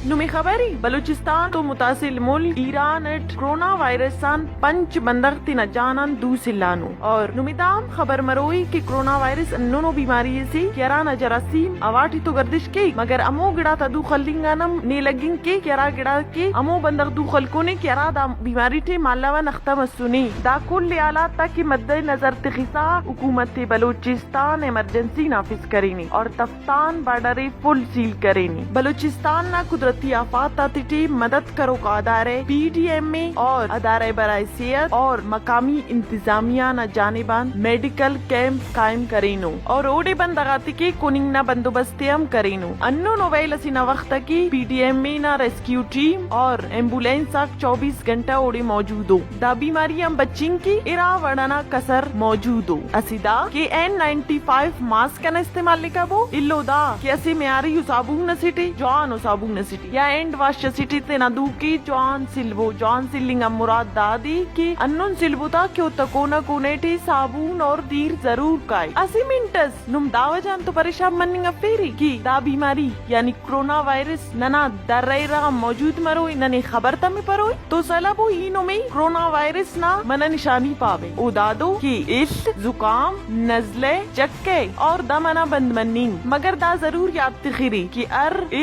नुमी खबरी बलूचिस्तान तो मुतासिल मुल्क ईरान एट कोरोना वायरसान पंच बंदर न जानन दूसिल्लानु और नुमिदाम खबर मरोई कि कोरोना वायरस अन्नो बीमारी सी क्यारा न जरासीम अवाटी तो गर्दिश के मगर अमो गिड़ा तदू खल्लिंगानम ने लगिंग के क्यारा गिड़ा के अमो बंदर दू खलकोने क्यारा दा बीमारी टे मालावा नख्ता मसुनी दा कुल आलात ताकि मद्दे नजर तिखिसा हुकूमत बलूचिस्तान इमरजेंसी नाफिज करेनी और तफ्तान बॉर्डर फुल सील करेनी। बलूचिस्तान ना कुदरती आफात आतिटी मदद करो का अदारे PDMA और अदारे बराए सेहत और मकामी इंतजामिया न जानिबान मेडिकल कैंप कायम करेनो और ओडे बंदगाती के कोनिंग ना बंदोबस्तियम करेनो अन्नो नोवेल असीना वक्त की PDMA ना रेस्क्यू टीम और एम्बुलेंस 24 घंटा ओडे मौजूद हो दा बीमारी हम बच्चिंग की इरा वड़ना कसर मौजूद हो असीदा के N95 मास्क का इस्तेमाल लिखाबो इल्लो दा कि असी मेयारी साबुन सिटी जॉन साबुन सिटी या एंड वाश सिटी ते नदू की जॉन सिल्वो जॉन सिल्लिंग मुराद दादी की अन्नुन सिल्वुता क्यों तकोना कोनेटी साबुन और दीर जरूर काई असी मिनटस नुम दावा जान तो परेशान मनिंग अफेरी की दा बीमारी यानी कोरोना वायरस नना दर्रा मौजूद मरो नने खबर तमे परो तो सलाबो हीनो में कोरोना वायरस ना मना निशानी पावे ओ दादो की इस जुकाम नजले चक्के और दमना बंद मनिंग मगर दा जरूर याद तिखिरी की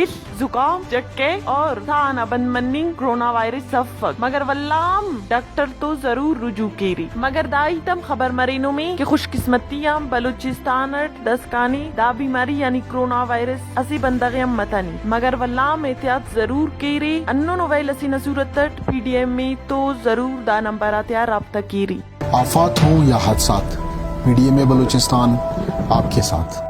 इस जुकाम चक्के और थाना बंद मनिंग कोरोना वायरस सफक मगर वल्लाम डॉक्टर तो जरूर रुजू केरी मगर दाई तम खबर मरीनो में कि खुशकिस्मतियां बलूचिस्तान दस्कानी दा बीमारी यानी कोरोना वायरस असी बंदगयम मतनी मगर वल्लाम एहतियात जरूर केरी अन्नो नोवेल असी नसूरत PDMA तो जरूर दा नंबर आतिया राब्ता केरी। आफात हो या हादसात PDMA बलूचिस्तान आपके साथ।